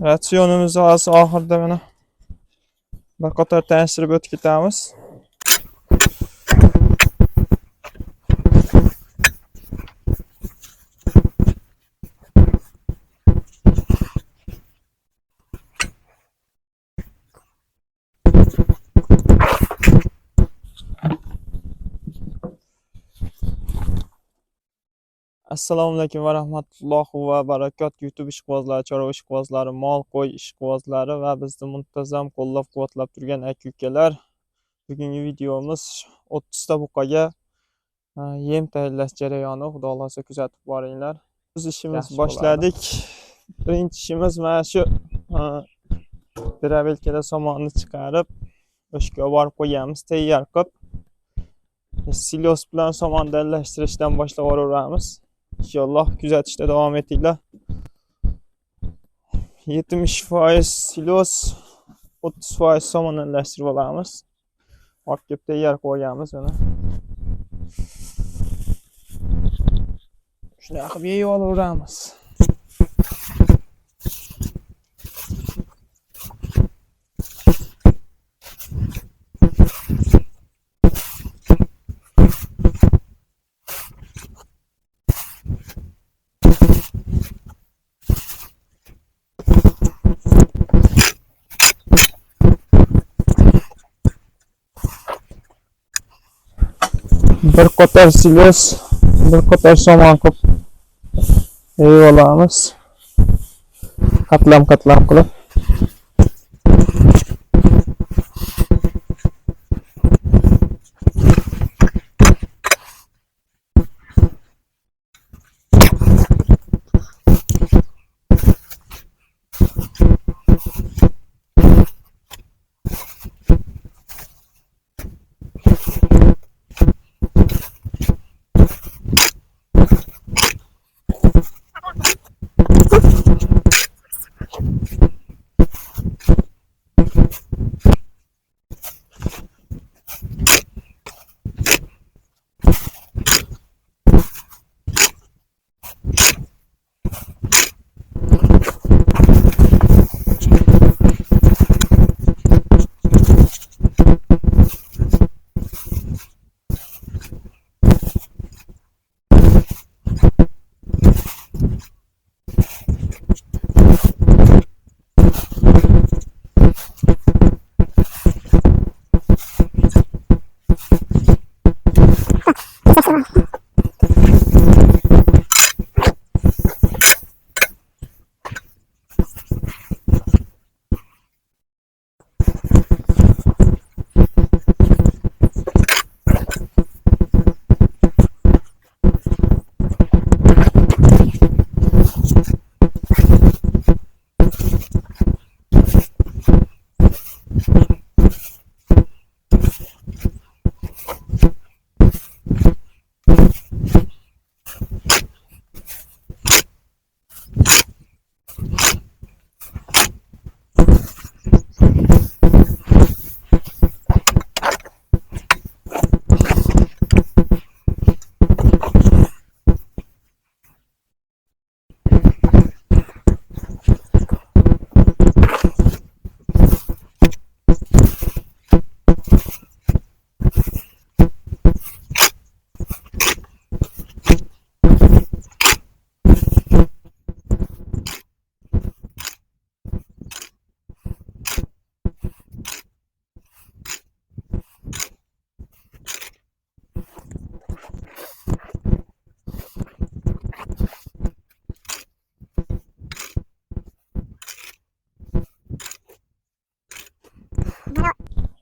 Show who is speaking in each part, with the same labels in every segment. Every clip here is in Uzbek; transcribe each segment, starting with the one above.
Speaker 1: Ratsionimiz hozir oxirida mana bir qator tanishtirib o'tib ketamiz. Assalomu alaykum va rahmatullohi va barakatuh. YouTube ishqibozlari, chorva ishqibozlari, mol qo'y ishqibozlari va bizni muntazam qo'llab-quvvatlab turgan aka-ukalar. Bugungi videomiz 30 ta buqaga yem tayyorlash jarayoni. Xudo xolasa kuzatib boringlar. Biz ishimiz boshladik. Birinchi ishimiz mana shu gravelkada somonni chiqarib, o'shga borib qo'yamiz, tayyor qilib. Silos bilan somon tayyorlashtirishdan boshlab yuboramiz. İnşallah kuzatishda davom etinglar. 70% silos, 30% somonlashtirib olamiz. Olib kelib tayyor qo'yamiz buni. Shunday qilib yeyib olaveramiz. Bir qator silos, bir qator somon qilib yeyib olamiz. Qatlam-qatlam qilib.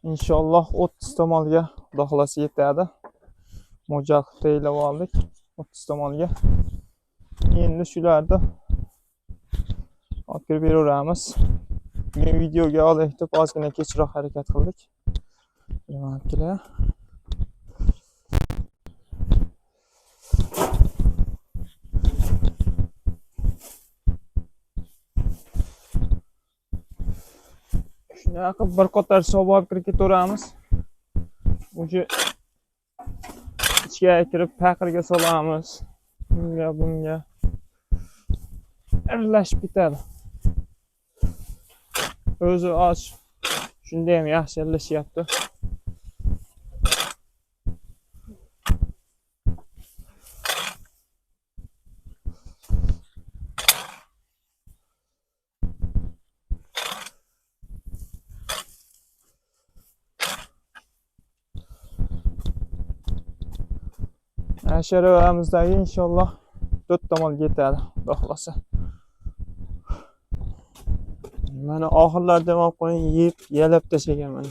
Speaker 1: İnşallah 30 ta molga Xudo xolasa yetadi. Mo'jal qilib tayyorlab oldik 30 ta molga. Endi shularni olib kirib beraveramiz. Bugun videoga olib deb ozgina kechroq harakat qildik. Mana kelar. Shunday qilib bir qator suv olib kirib ketaveramiz. O'sha ichga kirib paqirga solamiz. Bunga aralashib ketadi. O'zi och. Shunda ham yaxshi yallashyapti. Asharamizdagi inshaalloh 4 tomon ketadi, Xudo xolasa. Mana oxirlarda ham olib qo'ying, yeb, yalab tashlagan mana.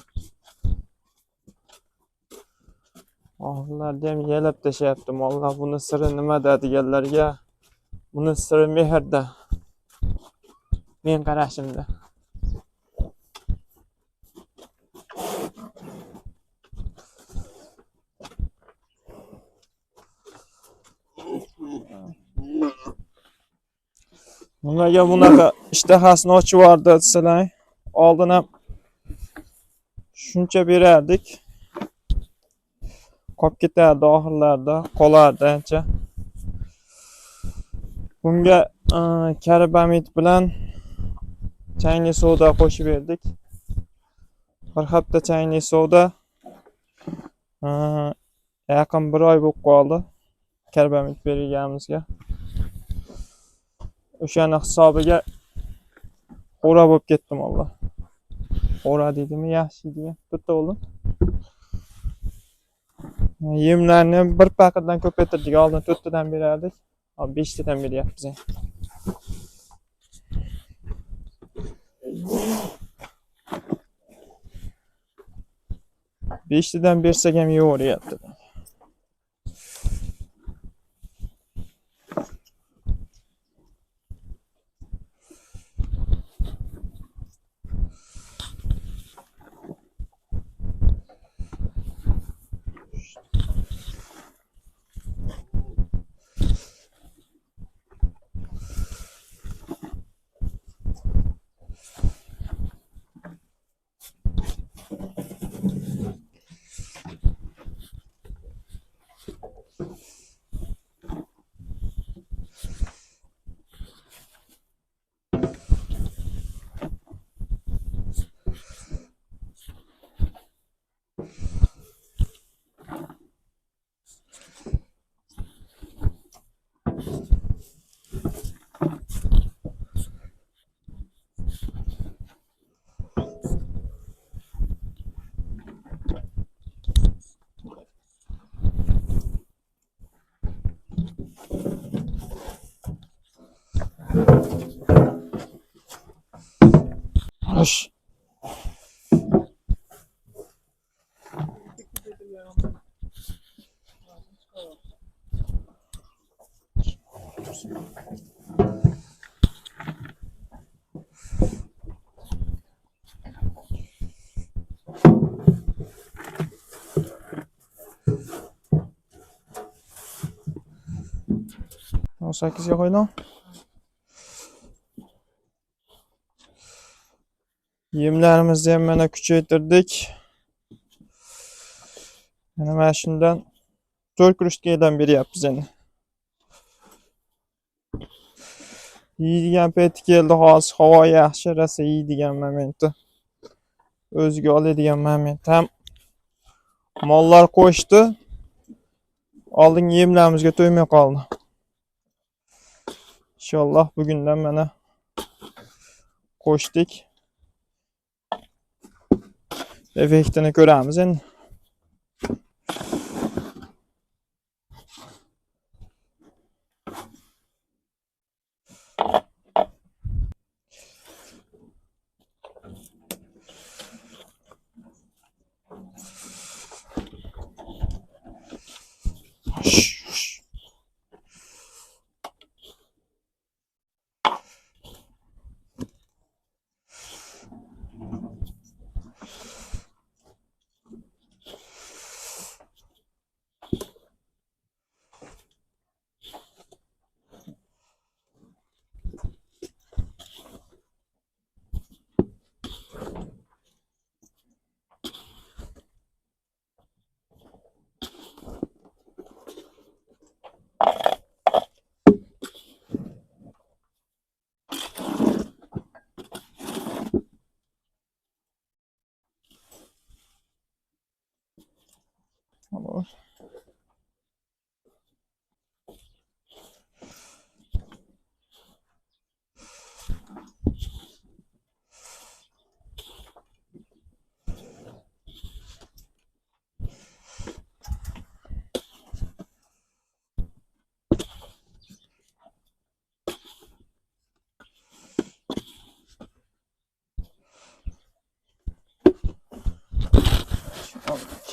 Speaker 1: Oxirlarda ham yalab tashlayapti mollar. Buni siri nimada deganlarga, buni siri mehrda. Men qarashimda. Nimaga bunaqa ishtahasini ochib yubordi desalar, oldin ham shuncha berardik. Qolib ketardi oxirlarda, qolardi ancha. Bunga karbamid bilan chayli soda qo'shib berdik. Bir hafta chayli soda yaqin 1 oy bo'lib qoldi karbamid berganimizga. O'shani hisobiga xo'ra bo'lib ketdim Allah. Xo'ra deydimi, yaxshi degan. Bitta bo'ldi. Yemlarni bir paketdan ko'paytirdik. Oldin 4 tadan berardik. Hozir 5 tadan beryapmiz. 5 tadan bersak ham yo'g'oryapti. Hoş. O 8'e koydum. Yemlerimizni ham mana kuchaytirdik. Mana shundan 4 kuruşkadan beryapmiz endi. Yeydigan payti keldi hozir, havo yaxshi, rosa yeydigan momenti. O'ziga oladigan moment ham mollar qo'shdi. Oldingi yemlarimizga to'ymay qoldi. İnşallah bugundan mana qo'shdik. Effektini ko'ramiz endi.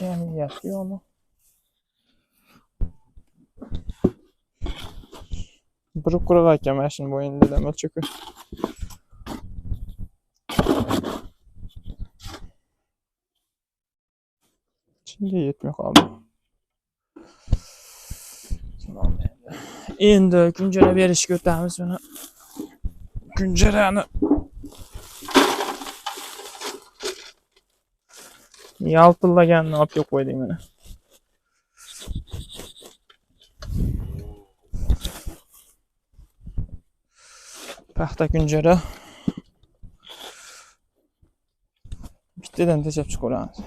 Speaker 1: Jamiyat yo'qmi? Bir quruq ekan mana shuni bo'yinda da o'lchak. Chinga yetmay qoldi. Endi kunjara berishga o'tamiz buni. Kunjarani yaltillaganini olib kelib qo'ydik mana. Paxta kunjara. Bittadan tashab chiqaramiz.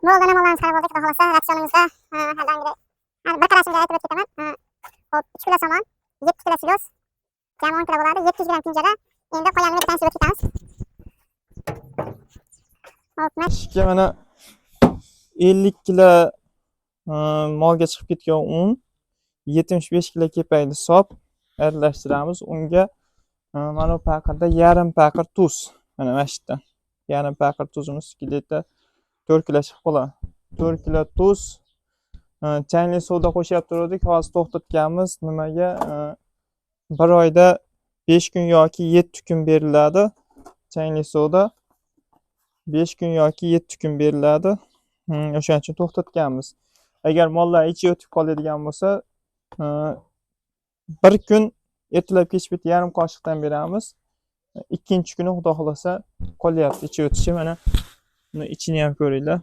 Speaker 2: Bo'lgan amallarimiz qarab oldik, xudo xolasa ratsionimizda herhangi bir qarashimga aytib o'tib ketaman. Hop, 3 kilo somon, 7 kilo silos, jami 10 kilo bo'ladi, 700 gram kunjara. Endi qolganini bittadan sevib ketamiz. Hop,
Speaker 1: Ishga mana 50 kilo molga chiqib ketgan un, 75 kilo kepakni sop aralashtiramiz. Unga mana bu paqirda yarim paqir tuz. Mana mana shu yerdan yarim paqir tuzimiz 2 litr 4 kilo chiqib qoladi. 4 kilo tuz, chayli suvda qo'shib turdik, hozir to'xtatganmiz. Nimaga? Bir oyda 5 kun yoki 7 kun beriladi. Chayli suvda 5 kun yoki 7 kun beriladi. O'shaning uchun to'xtatganmiz. Agar mollar ichi o'tib qoladigan bo'lsa, 1 kun ertalab kechib yarim qoshiqdan beramiz. Ikkinchi kuni xudo xolasa qolyapti ichi o'tishi. Mana buni ichini ham ko'ringlar.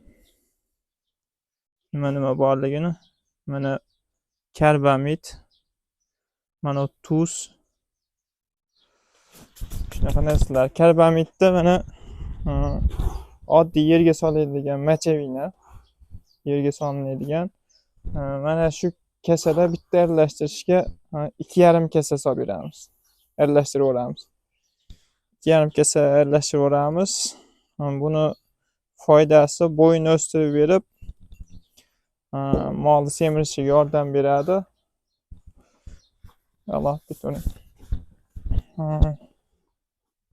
Speaker 1: Nima borligini. Mana karbamid, mana tuz. Shunaqa narsalar. Karbamidda mana oddiy yerga solinadigan machavina, yerga solinadigan. Mana shu kasada bitta aralashtirishga 2,5 kasa solib beramiz. Aralashtirib o'ramiz. 2,5 kasa aralashtirib o'ramiz. Buni foydasi bo'yni o'stirib berib, molni semirishiga yordam beradi. Alloh biturin.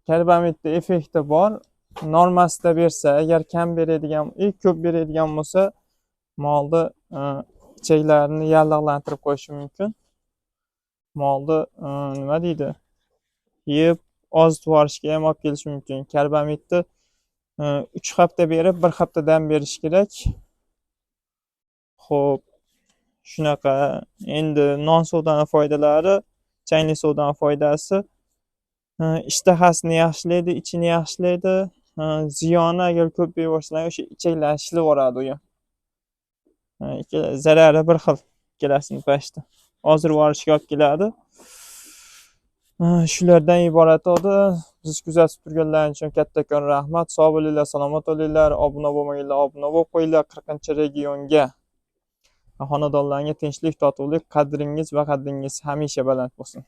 Speaker 1: Karbamidda effekti bor. Normasida bersa, agar kam beradigan, ko'p beradigan bo'lsa, molni ichaklarini yallig'lantirib qo'yishi mumkin. Molni nima deydi? Yeb ozitib yuborishga ham olib kelishi mumkin. Karbamidni 3 hafta berib, 1 hafta dam berish kerak. Xo'p, shunaqa. Endi non suvdan foydalari, chayli suvdan foydasi ishtahasini yaxshilaydi, ichini yaxshilaydi. Ziyoni agar ko'p yeb bo'lsa, o'sha ichaklarni shilib yuboradi u ham. Zarari bir xil ikkalasini pashta. Ozdirib yuborishga olib keladi. Shulardan iborat edi. Biz kuzatib turganlaringiz uchun kattakon rahmat. Sog' bo'linglar, salomat bo'linglar. Obuna bo'lmaganlar obuna bo'lib qo'yinglar. 40-regionga, xonadonlarga tinchlik, totuvlik, qadringiz va qadringiz hamisha baland bo'lsin.